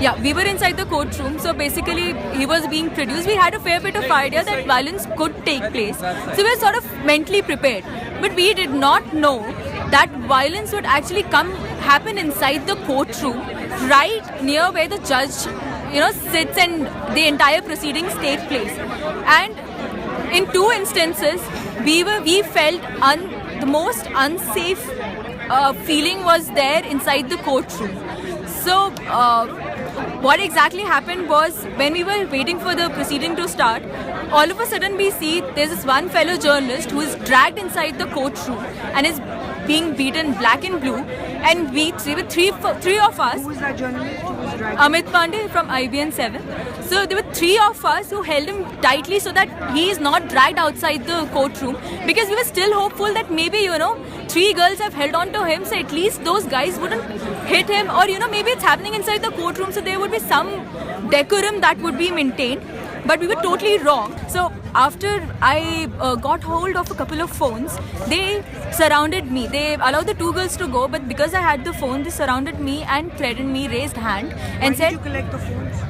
Yeah, we were inside the courtroom, so basically he was being produced. We had a fair bit of idea that violence could take place. So we were sort of mentally prepared. But we did not know that violence would actually happen inside the courtroom, right near where the judge, sits and the entire proceedings take place. And in two instances, we felt the most unsafe feeling was there inside the courtroom. So what exactly happened was, when we were waiting for the proceeding to start, all of a sudden we see there's this one fellow journalist who is dragged inside the courtroom and is being beaten black and blue. And there were three of us. Who was that journalist who was dragged? Amit Pandey from IBN 7. So there were three of us who held him tightly so that he is not dragged outside the courtroom, because we were still hopeful that maybe, three girls have held on to him, so at least those guys wouldn't hit him, or maybe it's happening inside the courtroom, so there would be some decorum that would be maintained. But we were totally wrong. So after I got hold of a couple of phones, they surrounded me. They allowed the two girls to go, but because I had the phone, they surrounded me and threatened me, raised hand, and Why said, did you collect the phones?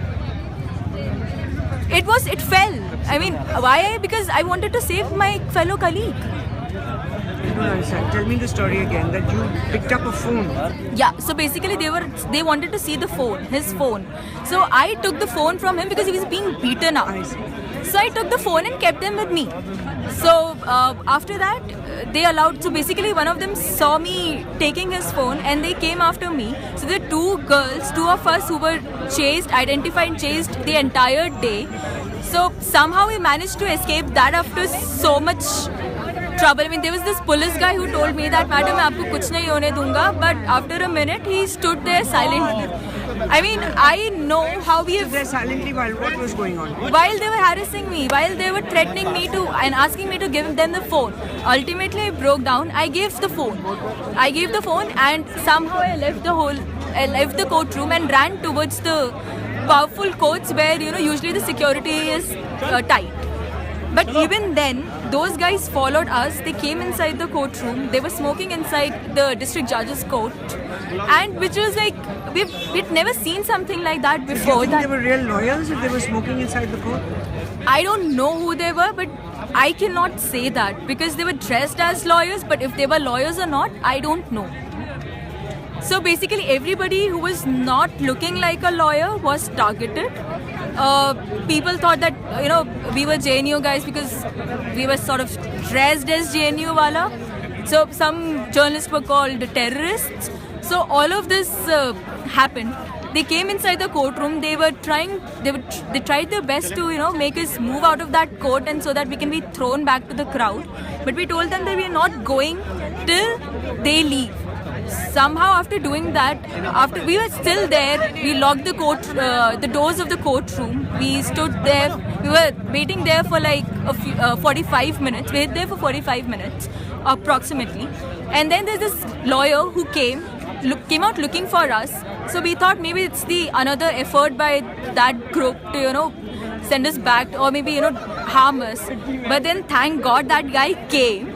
It fell. I mean, why? Because I wanted to save my fellow colleague. I don't understand. Tell me the story again, that you picked up a phone. Yeah, so basically they wanted to see his phone. So I took the phone from him because he was being beaten up. I see. So I took the phone and kept them with me. So after that, so basically one of them saw me taking his phone and they came after me. So there were two of us who were identified and chased the entire day. So somehow we managed to escape that after so much trouble. I mean, there was this police guy who told me that, "Madam, मैं आपको कुछ नहीं होने दूंगा." But after a minute, he stood there silently. I mean, I know how we have. Stood there silently while what was going on? While they were harassing me, while they were threatening me and asking me to give them the phone. Ultimately, I broke down. I gave the phone, and somehow I left the courtroom and ran towards the powerful courts where usually the security is tight. But even then, those guys followed us. They came inside the courtroom. They were smoking inside the district judge's court, and which was like we'd never seen something like that before. Do you think they were real lawyers if they were smoking inside the court? I don't know who they were, but I cannot say that because they were dressed as lawyers. But if they were lawyers or not, I don't know. So basically, everybody who was not looking like a lawyer was targeted. People thought that we were JNU guys because we were sort of dressed as JNU wala. So some journalists were called terrorists. So all of this happened. They came inside the courtroom. They tried their best to make us move out of that court, and so that we can be thrown back to the crowd. But we told them that we are not going till they leave. Somehow after doing that, after we were still there, we locked the doors of the courtroom. We stood there. We were waiting there for like 45 minutes. We were there for 45 minutes approximately. And then there's this lawyer who came out looking for us. So we thought maybe it's another effort by that group to send us back, or maybe harm us. But then thank God that guy came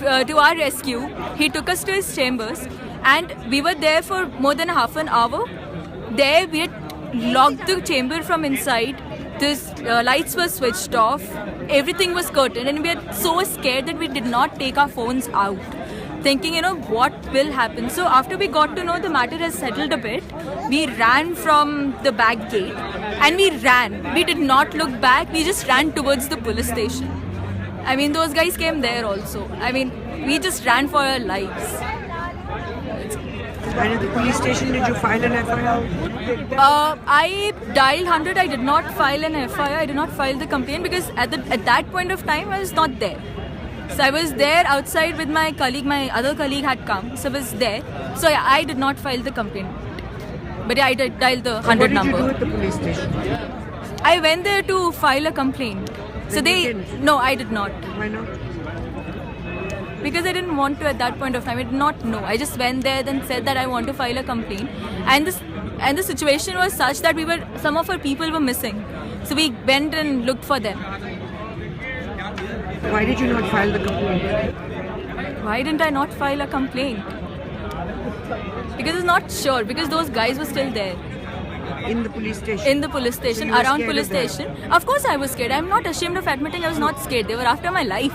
to our rescue. He took us to his chambers, and we were there for more than half an hour. There we had locked the chamber from inside. The lights were switched off. Everything was curtained, and we were so scared that we did not take our phones out, thinking what will happen. So after we got to know the matter has settled a bit, we ran from the back gate, and we ran. We did not look back. We just ran towards the police station. I mean, those guys came there also. I mean, we just ran for our lives. And at the police station, did you file an FIR? I dialed 100. I did not file an FIR. I did not file the complaint because at that point of time, I was not there. So I was there outside with my colleague. My other colleague had come, so I was there. So yeah, I did not file the complaint. But yeah, I did dial the 100 number. What did you do at the police station? I went there to file a complaint. So no, I did not. Why not? Because I didn't want to at that point of time. I did not know. I just went there and said that I want to file a complaint. And the situation was such that some of our people were missing. So we went and looked for them. Why did you not file the complaint? Why didn't I not file a complaint? Because I was not sure. Because those guys were still there. in the police station. In the police station, you were around scared police of them? station. Of course I was scared. I'm not ashamed of admitting I was not scared. They were after my life.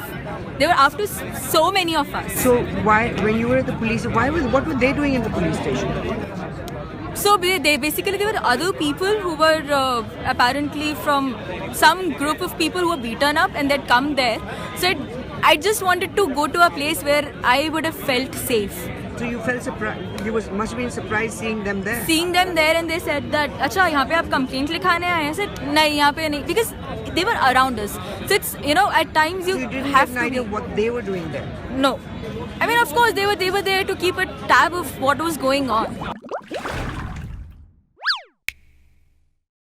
They were after so many of us. So why, when you were at the police, what were they doing in the police station? So they basically, there were other people who were apparently from some group of people who were beaten up and they'd come there. So I just wanted to go to a place where I would have felt safe. So you felt surprised. You must have been surprised seeing them there. Seeing them there and they said that, अच्छा यहाँ पे आप complaint लिखाने आए हैं? I said नहीं यहाँ पे नहीं, because they were around us. So it's, you know, at times you So you didn't have get an to idea be. what they were doing there. No, I mean of course they were there to keep a tab of what was going on.